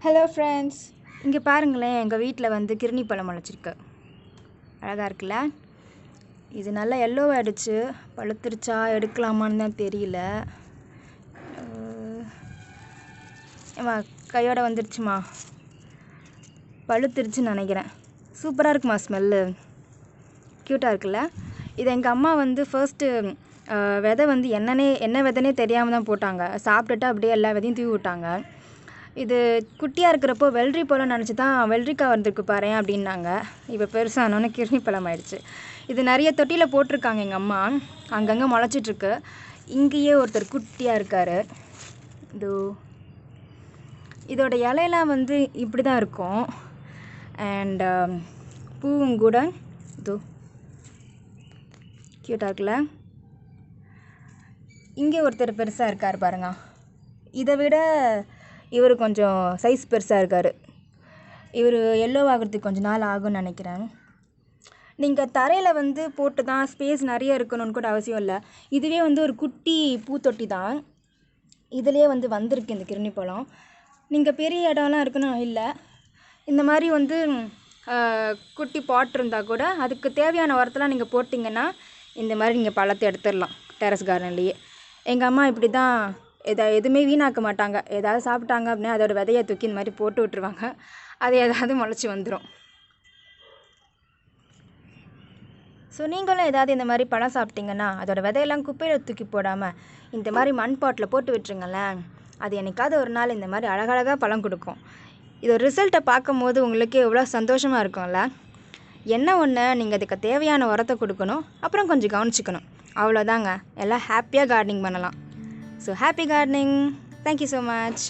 Hello friends, இங்கே பாருங்களேன், எங்கள் வீட்டில் வந்து கிருணி பழம் முளைச்சிருக்கு. அழகாக இருக்குல்ல? இது நல்லா எல்லோ ஆகிடுச்சு. பழுத்துருச்சா எடுக்கலாமான்னு தான் தெரியல. ஏம்மா கையோட வந்துருச்சுமா, பழுத்துருச்சுன்னு நினைக்கிறேன். சூப்பராக இருக்குமா, ஸ்மெல்லு க்யூட்டாக இருக்குல்ல? இது எங்கள் அம்மா வந்து ஃபர்ஸ்ட்டு விதை வந்து என்ன விதைனே தெரியாமல் தான் போட்டாங்க. சாப்பிட்டுட்டு அப்படியே எல்லா விதையும் தூவி விட்டாங்க. இது குட்டியாக இருக்கிறப்போ வெள்ளரி பழம் நினச்சி தான் வெள்ளரிக்காய் வந்திருக்கு பாரு அப்படின்னாங்க. இப்போ பெருசானோன்னு கிருணி பழம் ஆயிடுச்சு. இது நிறைய தொட்டியில் போட்டிருக்காங்க எங்கள் அம்மா, அங்கங்கே முளைச்சிட்ருக்கு. இங்கேயே ஒருத்தர் குட்டியாக இருக்கார். இதோட இலையெல்லாம் வந்து இப்படி தான் இருக்கும். அண்ட் பூவும் கூட க்யூட்டாக இருக்குல்ல? இங்கே ஒருத்தர் பெருசாக இருக்கார் பாருங்க. இதை விட இவர் கொஞ்சம் சைஸ் பெருசாக இருக்கார். இவர் எல்லோ ஆகிறதுக்கு கொஞ்சம் நாள் ஆகும்னு நினைக்கிறேன். நீங்கள் தரையில் வந்து போட்டு தான் ஸ்பேஸ் நிறைய இருக்கணும்னு கூட அவசியம் இல்லை. இதுவே வந்து ஒரு குட்டி பூத்தொட்டி தான். இதிலே வந்து வந்திருக்கு இந்த கிருணி பழம். நீங்கள் பெரிய இடம்லாம் இருக்கணும் இல்லை, இந்த மாதிரி வந்து குட்டி பாட் இருந்தால் கூட அதுக்கு தேவையான உரத்தெல்லாம் நீங்கள் போட்டிங்கன்னா இந்த மாதிரி நீங்கள் பழத்தை எடுத்துடலாம் டெரஸ் கார்டன்லேயே. எங்கள் அம்மா இப்படி தான் எதுவுமே வீணாக்க மாட்டாங்க. ஏதாவது சாப்பிட்டாங்க அப்படின்னா அதோட விதையை தூக்கி இந்த மாதிரி போட்டு விட்டுருவாங்க. அது ஏதாவது முளைச்சி வந்துடும். ஸோ நீங்களும் ஏதாவது இந்த மாதிரி பழம் சாப்பிட்டிங்கன்னா அதோட விதையெல்லாம் குப்பையில் தூக்கி போடாமல் இந்த மாதிரி மண் பாட்டில் போட்டு விட்டுருங்களேன். அது என்னைக்காவது ஒரு நாள் இந்த மாதிரி அழகழகாக பழம் கொடுக்கும். இதோட ரிசல்ட்டை பார்க்கும் போது உங்களுக்கு எவ்வளோ சந்தோஷமாக இருக்கும்ல? என்ன ஒன்று, நீங்கள் அதுக்கு தேவையான உரத்தை கொடுக்கணும், அப்புறம் கொஞ்சம் கவனிச்சிக்கணும். அவ்வளோதாங்க. எல்லாம் ஹாப்பியாக கார்டனிங் பண்ணலாம். So happy gardening. Thank you so much.